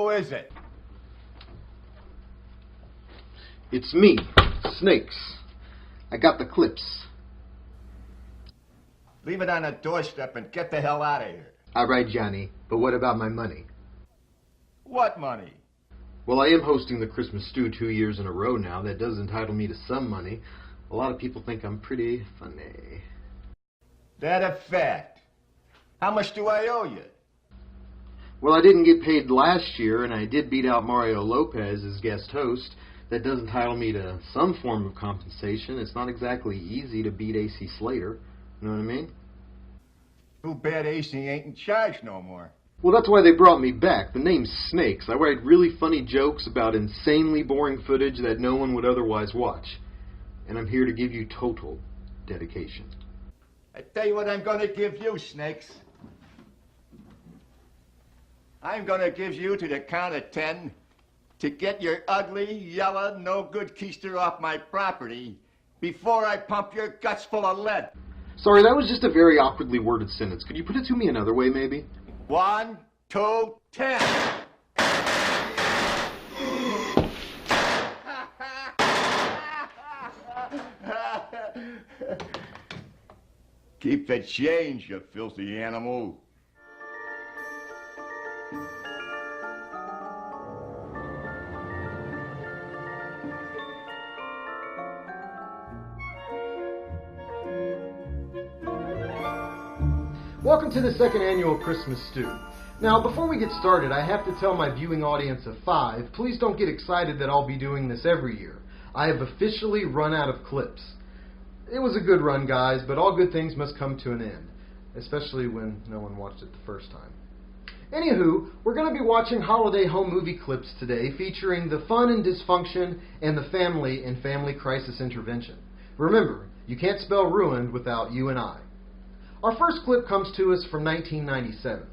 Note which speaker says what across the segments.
Speaker 1: Who is it?
Speaker 2: It's me, Snakes. I got the clips.
Speaker 1: Leave it on the doorstep and get the hell out of here.
Speaker 2: All right, Johnny, but what about my money?
Speaker 1: What money?
Speaker 2: Well, I am hosting the Christmas stew 2 years in a row now. That does entitle me to some money. A lot of people think I'm pretty funny.
Speaker 1: That a fact. How much do I owe you?
Speaker 2: Well, I didn't get paid last year, and I did beat out Mario Lopez as guest host. That does entitle me to some form of compensation. It's not exactly easy to beat AC Slater. You know what I mean?
Speaker 1: Too bad AC ain't in charge no more.
Speaker 2: Well, that's why they brought me back. The name's Snakes. I write really funny jokes about insanely boring footage that no one would otherwise watch. And I'm here to give you total dedication.
Speaker 1: I tell you what I'm gonna give you, Snakes. I'm gonna give you to the count of 10 to get your ugly, yellow, no-good keister off my property before I pump your guts full of lead.
Speaker 2: Sorry, that was just a very awkwardly worded sentence. Could you put it to me another way, maybe?
Speaker 1: 1, 2, 10. Keep the change, you filthy animal.
Speaker 2: Welcome to the second annual Christmas Stew. Now, before we get started, I have to tell my viewing audience of 5, please don't get excited that I'll be doing this every year. I have officially run out of clips. It was a good run, guys, but all good things must come to an end, especially when no one watched it the first time. Anywho, we're going to be watching holiday home movie clips today featuring the fun and dysfunction and the family in family crisis intervention. Remember, you can't spell ruined without you and I. Our first clip comes to us from 1997.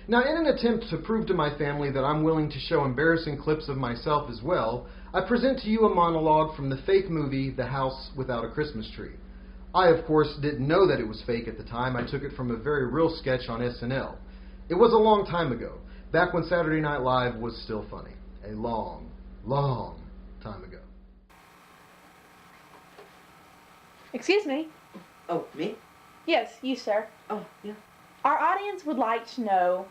Speaker 2: Now, in an attempt to prove to my family that I'm willing to show embarrassing clips of myself as well, I present to you a monologue from the fake movie The House Without a Christmas Tree. I, of course, didn't know that it was fake at the time. I took it from a very real sketch on SNL. It was a long time ago, back when Saturday Night Live was still funny. A long, long time ago.
Speaker 3: Excuse me.
Speaker 4: Oh, me?
Speaker 3: Yes, you, sir.
Speaker 4: Oh, yeah.
Speaker 3: Our audience would like to know,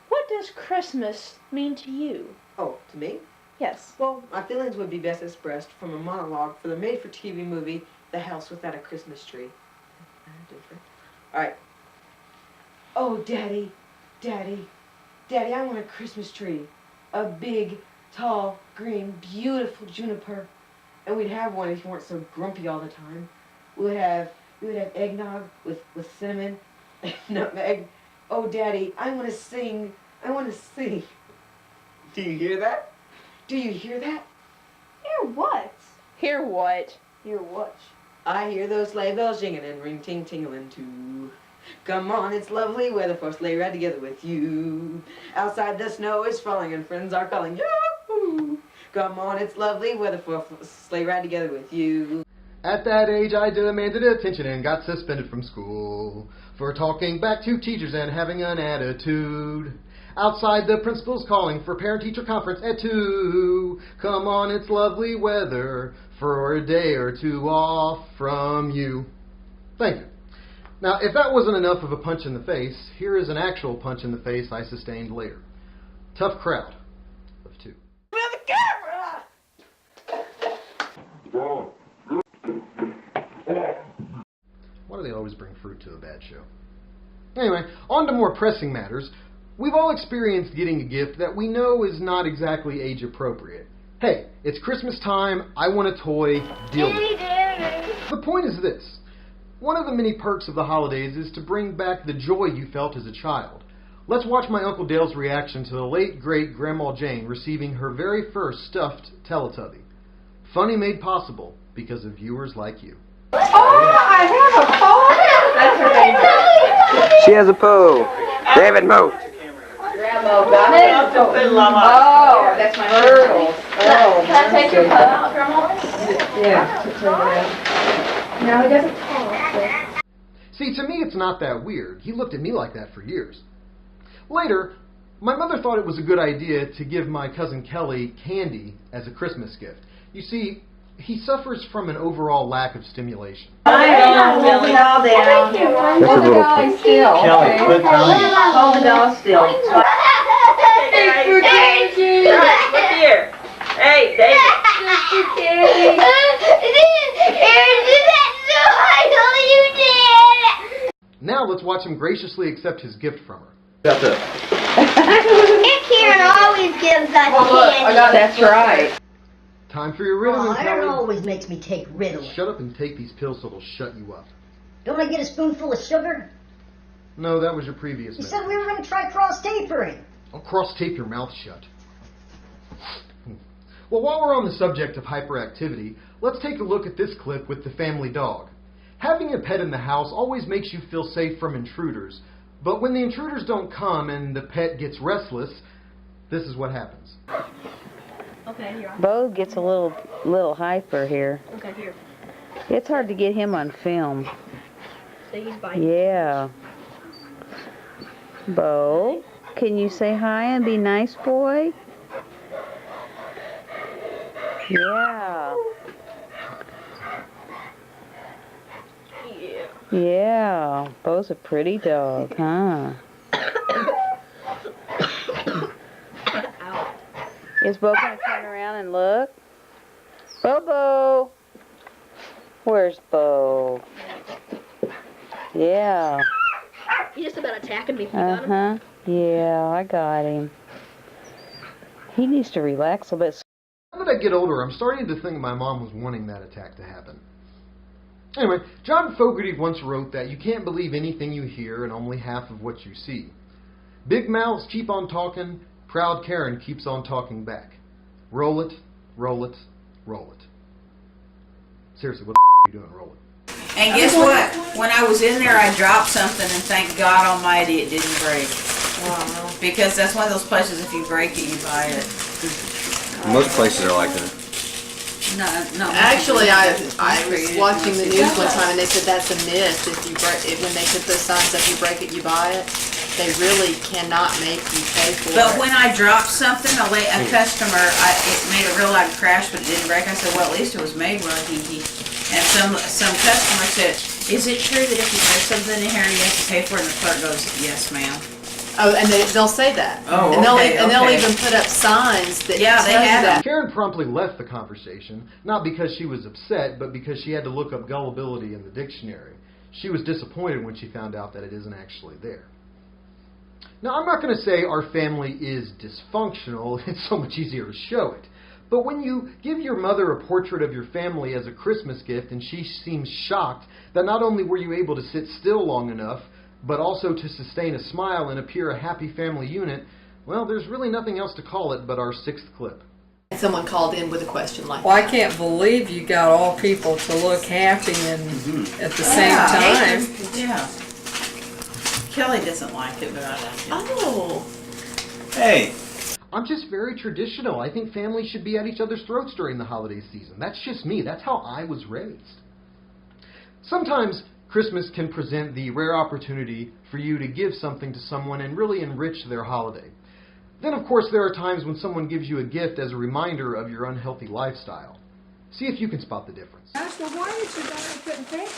Speaker 3: what does Christmas mean to you?
Speaker 4: Oh, to me?
Speaker 3: Yes.
Speaker 4: Well, my feelings would be best expressed from a monologue for the made-for-TV movie, The House Without a Christmas Tree. Different. All right. Oh, Daddy, Daddy, Daddy, I want a Christmas tree. A big, tall, green, beautiful juniper. And we'd have one if you weren't so grumpy all the time. We would have eggnog with cinnamon and nutmeg. Oh, Daddy, I want to sing. I want to sing. Do you hear that? Do you hear that?
Speaker 3: Hear what? Hear what? Hear what?
Speaker 4: I hear those sleigh bells jingling and ring ting tingling too. Come on, it's lovely weather for a sleigh ride together with you. Outside the snow is falling and friends are calling. Yahoo! Come on, it's lovely weather for a sleigh ride together with you.
Speaker 2: At that age, I demanded attention and got suspended from school for talking back to teachers and having an attitude. Outside, the principal's calling for parent-teacher conference at 2. Come on, it's lovely weather for a day or two off from you. Thank you. Now, if that wasn't enough of a punch in the face, here is an actual punch in the face I sustained later. Tough crowd of 2.
Speaker 4: With the camera!
Speaker 2: Why do they always bring fruit to a bad show? Anyway, on to more pressing matters. We've all experienced getting a gift that we know is not exactly age appropriate. Hey, it's Christmas time, I want a toy, deal with it. The point is this. One of the many perks of the holidays is to bring back the joy you felt as a child. Let's watch my Uncle Dale's reaction to the late, great Grandma Jane receiving her very first stuffed Teletubby. Funny made possible because of viewers like you.
Speaker 3: Oh, I have a phone! That's her favorite.
Speaker 5: She has a poo. David, move.
Speaker 3: Grandma got it. Oh, that's my turtle. Oh, can I take your put out, Grandma?
Speaker 4: Yeah.
Speaker 3: No, he doesn't
Speaker 2: See, to me it's not that weird. He looked at me like that for years. Later, My mother thought it was a good idea to give my cousin Kelly candy as a Christmas gift. You see, he suffers from an overall lack of stimulation.
Speaker 3: Hold the doll down.
Speaker 5: Hold the doll
Speaker 3: still.
Speaker 2: Kelly, quit pounding.
Speaker 3: Hold the doll still.
Speaker 6: Right, look here. Hey, David.
Speaker 2: Now let's watch him graciously accept his gift from her.
Speaker 7: Karen always gives us candy.
Speaker 3: That's right.
Speaker 2: Time for your riddle,
Speaker 7: Iron
Speaker 2: Kelly.
Speaker 7: always makes me take Ritalin.
Speaker 2: Shut up and take these pills so they'll shut you up.
Speaker 7: Don't I get a spoonful of sugar?
Speaker 2: No, that was your previous
Speaker 7: You
Speaker 2: method.
Speaker 7: said we were going to try cross-tapering.
Speaker 2: I'll cross-tape your mouth shut. Well, while we're on the subject of hyperactivity, let's take a look at this clip with the family dog. Having a pet in the house always makes you feel safe from intruders, but when the intruders don't come and the pet gets restless, this is what happens.
Speaker 8: Okay, you're on.
Speaker 9: Bo gets a little hyper here.
Speaker 8: Okay, here.
Speaker 9: It's hard to get him on film.
Speaker 8: So he's biting.
Speaker 9: Yeah. Bo, can you say hi and be nice, boy? Yeah. Yeah. Bo's a pretty dog, huh? Is Bo going to turn around and look? Bo! Where's Bo? Yeah.
Speaker 8: He just about attacking me. You got him?
Speaker 9: Uh-huh. Yeah, I got him. He needs to relax a bit.
Speaker 2: Now that I get older, I'm starting to think my mom was wanting that attack to happen. Anyway, John Fogerty once wrote that you can't believe anything you hear and only half of what you see. Big mouths keep on talking, proud Karen keeps on talking back. Roll it, roll it, roll it. Seriously, what the are you doing? Roll it.
Speaker 6: And guess what? When I was in there, I dropped something, and thank God Almighty it didn't break.
Speaker 4: Wow.
Speaker 6: Because that's one of those places, if you break it, you buy it.
Speaker 5: Most places are like that.
Speaker 6: No.
Speaker 10: Actually, I was watching the news one time and they said that's a myth. If you break it, when they put those signs up, you break it, you buy it. They really cannot make you pay for it.
Speaker 6: But when I dropped something, a customer, it made a real loud crash, but it didn't break. I said, well, at least it was made well, And some customer said, is it true that if you break something in here, you have to pay for it? And the clerk goes, yes, ma'am.
Speaker 10: Oh, and they'll say that.
Speaker 6: Oh,
Speaker 10: and they'll
Speaker 6: okay.
Speaker 10: even put up signs that
Speaker 6: Yeah, they
Speaker 10: tell you
Speaker 6: have
Speaker 10: that.
Speaker 2: Karen promptly left the conversation, not because she was upset, but because she had to look up gullibility in the dictionary. She was disappointed when she found out that it isn't actually there. Now, I'm not going to say our family is dysfunctional. It's so much easier to show it. But when you give your mother a portrait of your family as a Christmas gift and she seems shocked that not only were you able to sit still long enough, but also to sustain a smile and appear a happy family unit, well, there's really nothing else to call it but our 6th clip.
Speaker 10: Someone called in with a question like
Speaker 11: Well, I
Speaker 10: that.
Speaker 11: can't believe you got all people to look happy and at the same time.
Speaker 6: Yeah. Kelly doesn't like it, but I like it.
Speaker 10: Oh.
Speaker 5: Hey.
Speaker 2: I'm just very traditional. I think families should be at each other's throats during the holiday season. That's just me. That's how I was raised. Sometimes Christmas can present the rare opportunity for you to give something to someone and really enrich their holiday. Then, of course, there are times when someone gives you a gift as a reminder of your unhealthy lifestyle. See if you can spot the difference.
Speaker 4: Gosh, well, why did your daughter put paper on?